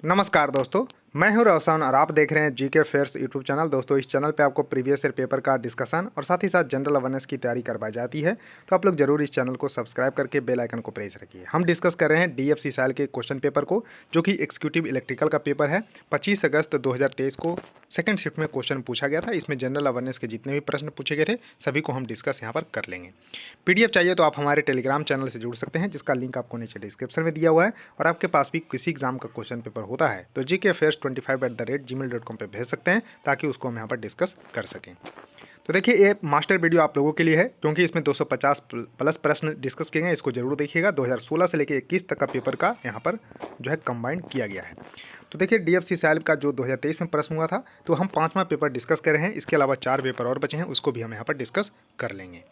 नमस्कार दोस्तों, मैं हूं रोशन और आप देख रहे हैं जीके फेयर्स यूट्यूब चैनल। दोस्तों, इस चैनल पे आपको प्रीवियस ईयर पेपर का डिस्कशन और साथ ही साथ जनरल अवेयरनेस की तैयारी करवाई जाती है। तो आप लोग जरूर इस चैनल को सब्सक्राइब करके बेल आइकन को प्रेस रखिए। हम डिस्कस कर रहे हैं डीएफसी साल के क्वेश्चन पेपर को, जो कि एग्जीक्यूटिव इलेक्ट्रिकल का पेपर है। 25 अगस्त 2023 को सेकंड शिफ्ट में क्वेश्चन पूछा गया था। इसमें जनरल अवेयरनेस के जितने भी प्रश्न पूछे गए थे सभी को हम डिस्कस यहाँ पर कर लेंगे। पीडीएफ चाहिए तो आप हमारे टेलीग्राम चैनल से जुड़ सकते हैं, जिसका लिंक आपको नीचे डिस्क्रिप्शन में दिया हुआ है। और आपके पास भी किसी एग्जाम का क्वेश्चन पेपर होता है तो gkfairs25@gmail.com पे भेज सकते हैं, ताकि उसको हम यहाँ पर डिस्कस कर सकें। तो देखिए, ये मास्टर वीडियो आप लोगों के लिए है, क्योंकि इसमें 250 प्लस प्रश्न डिस्कस किए गए। इसको जरूर देखिएगा। 2016 से लेकर 21 तक का पेपर का यहाँ पर जो है कंबाइन किया गया है। तो देखिए, डीएफसी सैल्ब का जो 2023 में प्रश्न हुआ था, तो हम 5वां पेपर डिस्कस कर रहे हैं। इसके अलावा 4 पेपर और बचे हैं, उसको भी हम यहाँ पर डिस्कस कर लेंगे।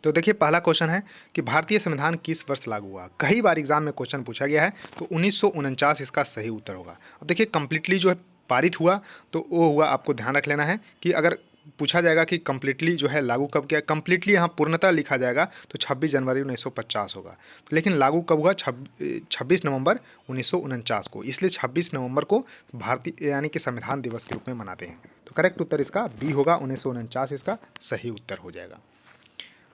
तो देखिए, पहला क्वेश्चन है कि भारतीय संविधान किस वर्ष लागू हुआ। कई बार एग्जाम में क्वेश्चन पूछा गया है, तो 1949 इसका सही उत्तर होगा। अब देखिए, कंप्लीटली जो है पारित हुआ, तो वो हुआ, आपको ध्यान रख लेना है कि अगर पूछा जाएगा कि कंप्लीटली जो है लागू कब किया, कंप्लीटली यहाँ पूर्णतः लिखा जाएगा तो 26 जनवरी 1950 होगा। तो लेकिन लागू कब हुआ? 26 नवंबर 1949 को। इसलिए 26 नवंबर को भारतीय यानी कि संविधान दिवस के रूप में मनाते हैं। तो करेक्ट उत्तर इसका बी होगा, 1949 इसका सही उत्तर हो जाएगा।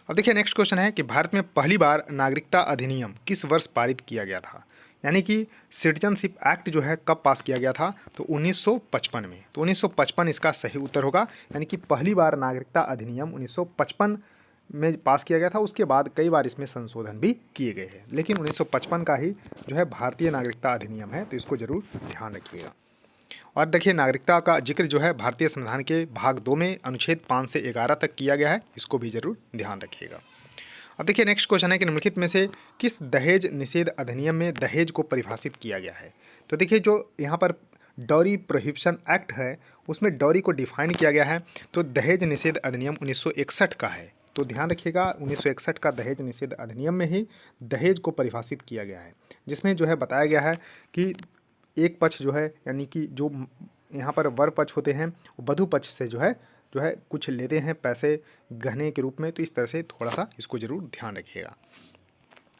अब देखिए, नेक्स्ट क्वेश्चन है कि भारत में पहली बार नागरिकता अधिनियम किस वर्ष पारित किया गया था। यानी कि सिटीजनशिप एक्ट जो है कब पास किया गया था? तो 1955 में। तो 1955 इसका सही उत्तर होगा। यानी कि पहली बार नागरिकता अधिनियम 1955 में पास किया गया था। उसके बाद कई बार इसमें संशोधन भी किए गए हैं, लेकिन 1955 का ही जो है भारतीय नागरिकता अधिनियम है। तो इसको जरूर ध्यान रखिएगा। और देखिए, नागरिकता का जिक्र जो है भारतीय संविधान के भाग 2 में अनुच्छेद 5 से 11 तक किया गया है। इसको भी जरूर ध्यान रखिएगा। अब देखिए, नेक्स्ट क्वेश्चन है कि निम्नलिखित में से किस दहेज निषेध अधिनियम में दहेज को परिभाषित किया गया है। तो देखिए, जो यहाँ पर डॉरी प्रोहिबिशन एक्ट है, उसमें डॉरी को डिफाइन किया गया है। तो दहेज निषेध अधिनियम 1961 का है। तो ध्यान रखिएगा, 1961 का दहेज निषेध अधिनियम में ही दहेज को परिभाषित किया गया है, जिसमें जो है बताया गया है कि एक पक्ष जो है, यानी कि जो यहाँ पर वर पक्ष होते हैं, वो वधु पक्ष से जो है कुछ लेते हैं पैसे गहने के रूप में। तो इस तरह से थोड़ा सा इसको जरूर ध्यान रखिएगा।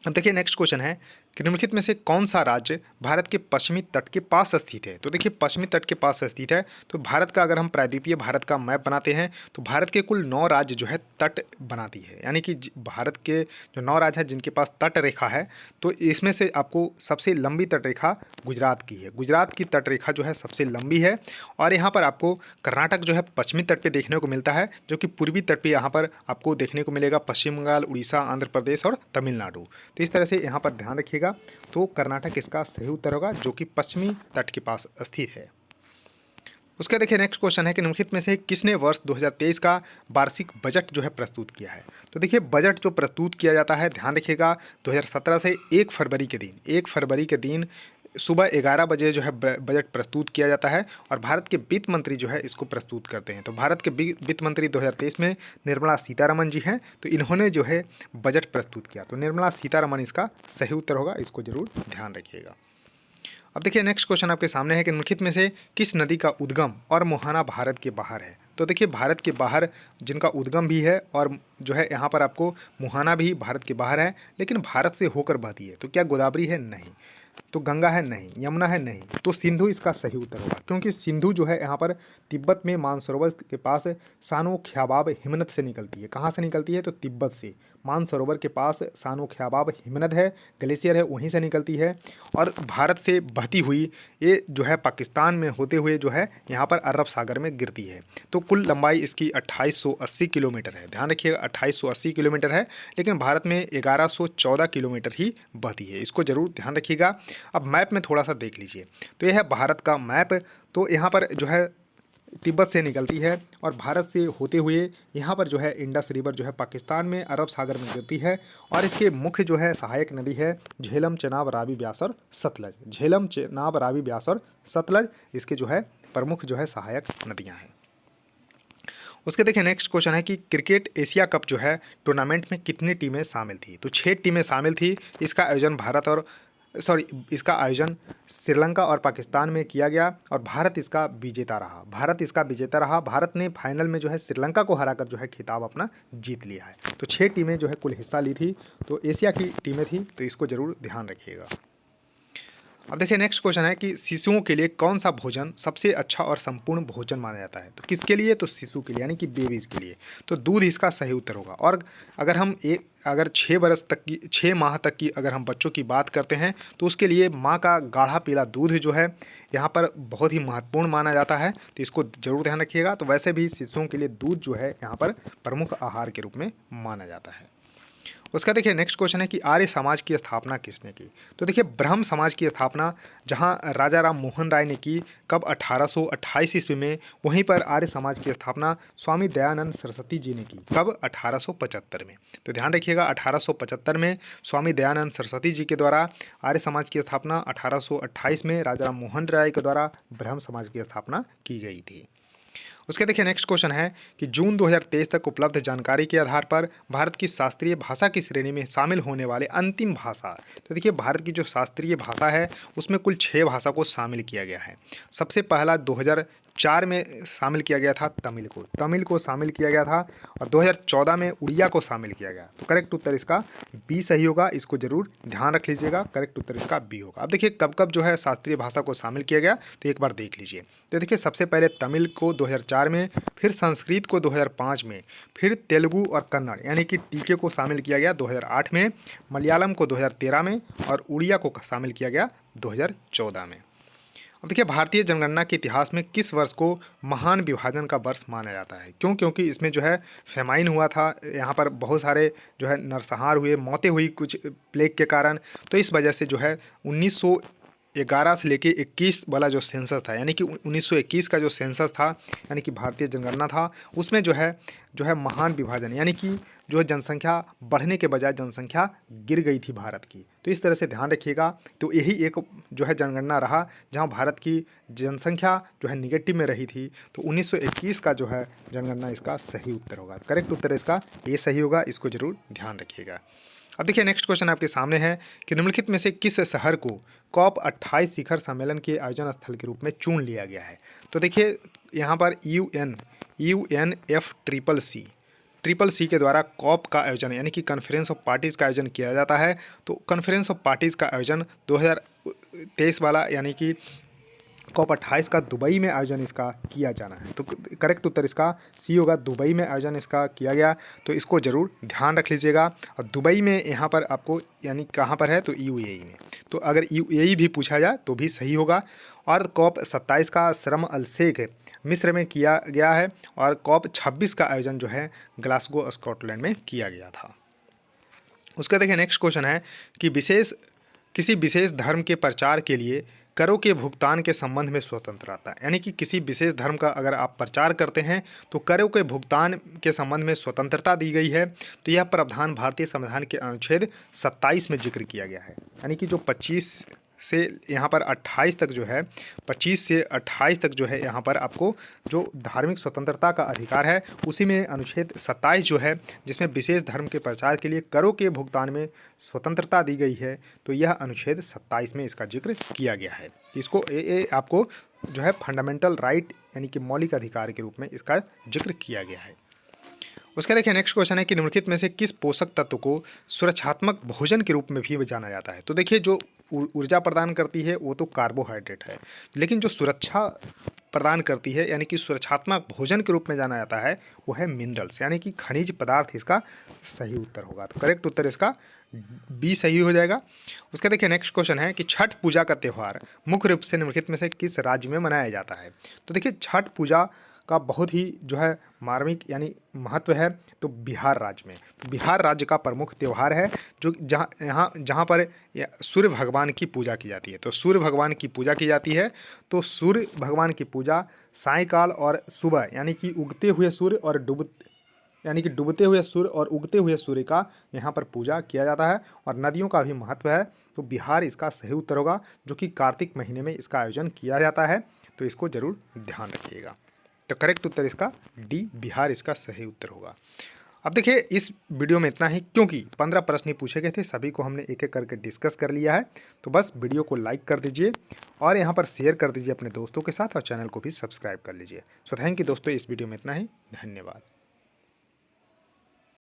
अब देखिए, नेक्स्ट क्वेश्चन है कि निम्नलिखित में से कौन सा राज्य भारत के पश्चिमी तट के पास स्थित है। तो देखिए, पश्चिमी तट के पास स्थित है। तो भारत का अगर हम प्रायद्वीपीय भारत का मैप बनाते हैं, तो भारत के कुल 9 राज्य जो है तट बनाती है। यानी कि भारत के जो 9 राज्य हैं जिनके पास तट रेखा है, तो इसमें से आपको सबसे लंबी तट रेखा गुजरात की है। गुजरात की तट रेखा जो है सबसे लंबी है। और यहाँ पर आपको कर्नाटक जो है पश्चिमी तट पे देखने को मिलता है, जो कि पूर्वी तट पे यहाँ पर आपको देखने को मिलेगा पश्चिम बंगाल, उड़ीसा, आंध्र प्रदेश और तमिलनाडु। तो इस तरह से यहाँ पर ध्यान रखिएगा। तो कर्नाटक इसका सही उत्तर होगा, जो कि पश्चिमी तट के पास स्थित है। उसका देखिए, नेक्स्ट क्वेश्चन है कि निम्नलिखित में से किसने वर्ष 2023 का वार्षिक बजट जो है प्रस्तुत किया है। तो देखिए, बजट जो प्रस्तुत किया जाता है, ध्यान रखिएगा, 2017 से 1 फरवरी के दिन सुबह 11 बजे जो है बजट प्रस्तुत किया जाता है। और भारत के वित्त मंत्री जो है इसको प्रस्तुत करते हैं। तो भारत के वित्त मंत्री 2023 में निर्मला सीतारमण जी हैं। तो इन्होंने जो है बजट प्रस्तुत किया। तो निर्मला सीतारमण इसका सही उत्तर होगा। इसको जरूर ध्यान रखिएगा। अब देखिए, नेक्स्ट क्वेश्चन आपके सामने है कि निम्नलिखित में से किस नदी का उद्गम और मुहाना भारत के बाहर है। तो देखिए, भारत के बाहर जिनका उद्गम भी है और जो है यहाँ पर आपको मुहाना भी भारत के बाहर है, लेकिन भारत से होकर बहती है। तो क्या गोदावरी है? नहीं। तो गंगा है? नहीं। यमुना है? नहीं। तो सिंधु इसका सही उत्तर होगा, क्योंकि सिंधु जो है यहाँ पर तिब्बत में मानसरोवर के पास सानो ख्याबाब हिमनद से निकलती है। कहाँ से निकलती है? तो तिब्बत से। मानसरोवर के पास सानो ख्याबाब हिमनद है, ग्लेशियर है, वहीं से निकलती है। और भारत से बहती हुई ये जो है पाकिस्तान में होते हुए जो है यहाँ पर अरब सागर में गिरती है। तो कुल लंबाई इसकी 2880 किलोमीटर है। ध्यान रखिएगा, 2880 किलोमीटर है, लेकिन भारत में 1114 किलोमीटर ही बहती है। इसको जरूर ध्यान रखिएगा। अब मैप में थोड़ा सा देख लीजिए। तो यह है भारत का मैप। तो यहाँ पर जो है तिब्बत से निकलती है और भारत से होते हुए यहाँ पर जो है इंडस रिवर जो है पाकिस्तान में अरब सागर में गिरती है। और इसके मुख्य जो है सहायक नदी है झेलम, चेनाब, रावी, ब्यास और सतलज। झेलम, चेनाब, रावी, ब्यास और सतलज इसके जो है प्रमुख जो है सहायक नदियाँ हैं। उसके देखिए, नेक्स्ट क्वेश्चन है कि क्रिकेट एशिया कप जो है टूर्नामेंट में कितनी टीमें शामिल थी। तो 6 टीमें शामिल थी। इसका आयोजन श्रीलंका और पाकिस्तान में किया गया और भारत इसका विजेता रहा। भारत ने फाइनल में जो है श्रीलंका को हराकर जो है खिताब अपना जीत लिया है। तो 6 टीमें जो है कुल हिस्सा ली थी। तो एशिया की टीमें थी। तो इसको जरूर ध्यान रखिएगा। अब देखिए नेक्स्ट क्वेश्चन है कि शिशुओं के लिए कौन सा भोजन सबसे अच्छा और संपूर्ण भोजन माना जाता है? तो किसके लिए? तो शिशु के लिए यानी कि बेबीज़ के लिए। तो दूध इसका सही उत्तर होगा। और अगर हम अगर 6 माह तक की अगर हम बच्चों की बात करते हैं तो उसके लिए माँ का गाढ़ा पीला दूध जो है यहाँ पर बहुत ही महत्वपूर्ण माना जाता है, तो इसको ज़रूर ध्यान रखिएगा। तो वैसे भी शिशुओं के लिए दूध जो है यहाँ पर प्रमुख आहार के रूप में माना जाता है। उसका देखिए नेक्स्ट क्वेश्चन है कि आर्य समाज की स्थापना किसने की? तो देखिए ब्रह्म समाज की स्थापना जहां राजा राम मोहन राय ने की, कब? 1828 ईस्वी में। वहीं पर आर्य समाज की स्थापना स्वामी दयानंद सरस्वती जी ने की, कब? 1875 में। तो ध्यान रखिएगा 1875 में स्वामी दयानंद सरस्वती जी के द्वारा आर्य समाज की स्थापना, 1828 में राजा राम मोहन राय के द्वारा ब्रह्म समाज की स्थापना की गई थी। उसके देखिए नेक्स्ट क्वेश्चन है कि जून 2023 तक उपलब्ध जानकारी के आधार पर भारत की शास्त्रीय भाषा की श्रेणी में शामिल होने वाले अंतिम भाषा। तो देखिए भारत की जो शास्त्रीय भाषा है उसमें कुल 6 भाषा को शामिल किया गया है। सबसे पहला 2004 में शामिल किया गया था तमिल को शामिल किया गया था, और 2014 में उड़िया को शामिल किया गया। तो करेक्ट उत्तर इसका बी सही होगा, इसको जरूर ध्यान रख लीजिएगा। करेक्ट उत्तर इसका बी होगा। अब देखिए कब कब जो है शास्त्रीय भाषा को शामिल किया गया, तो एक बार देख लीजिए। तो देखिए सबसे पहले तमिल को 2004 में, फिर संस्कृत को 2005 में, फिर तेलुगु और कन्नड़ यानी कि टीके को शामिल किया गया 2008 में, मलयालम को 2013 में, और उड़िया को शामिल किया गया 2014 में। अब देखिए भारतीय जनगणना के इतिहास में किस वर्ष को महान विभाजन का वर्ष माना जाता है? क्योंकि इसमें जो है फेमाइन हुआ था, यहाँ पर बहुत सारे जो है नरसंहार हुए, मौतें हुई कुछ प्लेग के कारण। तो इस वजह से जो है 1911 से लेके 21 वाला जो सेंसस था, यानी कि 1921 का जो सेंसस था, यानी कि भारतीय जनगणना था, उसमें जो है महान विभाजन यानी कि जो है जनसंख्या बढ़ने के बजाय जनसंख्या गिर गई थी भारत की। तो इस तरह से ध्यान रखिएगा। तो यही एक जो है जनगणना रहा जहां भारत की जनसंख्या जो है निगेटिव में रही थी। तो 1921 का जो है जनगणना इसका सही उत्तर होगा। करेक्ट उत्तर इसका ये सही होगा, इसको जरूर ध्यान रखिएगा। अब देखिए नेक्स्ट क्वेश्चन आपके सामने है कि निम्नलिखित में से किस शहर को COP 28 शिखर सम्मेलन के आयोजन स्थल के रूप में चुन लिया गया है? तो देखिए यहाँ पर UNFCCC के द्वारा कॉप का आयोजन यानी कि कॉन्फ्रेंस ऑफ पार्टीज़ का आयोजन किया जाता है। तो कॉन्फ्रेंस ऑफ पार्टीज़ का आयोजन 2023 वाला यानी कि COP 28 का दुबई में आयोजन इसका किया जाना है। तो करेक्ट उत्तर इसका सी होगा, दुबई में आयोजन इसका किया गया। तो इसको ज़रूर ध्यान रख लीजिएगा। और दुबई में यहाँ पर आपको यानी कहाँ पर है, तो UAE में। तो अगर UAE भी पूछा जाए तो भी सही होगा। और COP 27 का शर्म अल शेख मिस्र में किया गया है, और COP 26 का आयोजन जो है ग्लासगो स्कॉटलैंड में किया गया था। उसका देखिए नेक्स्ट क्वेश्चन है कि किसी विशेष धर्म के प्रचार के लिए करों के भुगतान के संबंध में स्वतंत्रता, यानी कि किसी विशेष धर्म का अगर आप प्रचार करते हैं तो करों के भुगतान के संबंध में स्वतंत्रता दी गई है। तो यह प्रावधान भारतीय संविधान के अनुच्छेद 27 में जिक्र किया गया है। यानी कि जो 25 से यहाँ पर 28 तक जो है 25 से 28 तक जो है यहाँ पर आपको जो धार्मिक स्वतंत्रता का अधिकार है, उसी में अनुच्छेद 27 जो है जिसमें विशेष धर्म के प्रचार के लिए करों के भुगतान में स्वतंत्रता दी गई है। तो यह अनुच्छेद 27 में इसका जिक्र किया गया है। इसको आपको जो है फंडामेंटल राइट यानी कि मौलिक अधिकार के रूप में इसका जिक्र किया गया है। उसका देखिए नेक्स्ट क्वेश्चन है कि निम्नलिखित में से किस पोषक तत्व को सुरक्षात्मक भोजन के रूप में भी जाना जाता है? तो देखिए जो ऊर्जा प्रदान करती है वो तो कार्बोहाइड्रेट है, लेकिन जो सुरक्षा प्रदान करती है यानी कि सुरक्षात्मक भोजन के रूप में जाना जाता है वो है मिनरल्स यानी कि खनिज पदार्थ। इसका सही उत्तर होगा। तो करेक्ट उत्तर इसका बी सही हो जाएगा। उसका देखिए नेक्स्ट क्वेश्चन है कि छठ पूजा का त्यौहार मुख्य रूप से निम्नलिखित में से किस राज्य में मनाया जाता है? तो देखिए छठ पूजा का बहुत ही जो है मार्मिक यानी महत्व है। तो बिहार राज्य में, बिहार राज्य का प्रमुख त्यौहार है जो जहाँ पर सूर्य भगवान की पूजा की जाती है। तो सूर्य भगवान की पूजा की जाती है। तो सूर्य भगवान की पूजा सायंकाल और सुबह यानी कि उगते हुए सूर्य और डूबते हुए सूर्य और उगते हुए सूर्य का यहाँ पर पूजा किया जाता है। और नदियों का भी महत्व है। तो बिहार इसका सही उत्तर होगा, जो कि कार्तिक महीने में इसका आयोजन किया जाता है। तो इसको जरूर ध्यान रखिएगा। तो करेक्ट उत्तर इसका डी, बिहार इसका सही उत्तर होगा। अब देखिए इस वीडियो में इतना ही, क्योंकि 15 प्रश्न पूछे गए थे, सभी को हमने एक एक करके डिस्कस कर लिया है। तो बस वीडियो को लाइक कर दीजिए और यहाँ पर शेयर कर दीजिए अपने दोस्तों के साथ, और चैनल को भी सब्सक्राइब कर लीजिए। सो थैंक यू दोस्तों, इस वीडियो में इतना ही, धन्यवाद।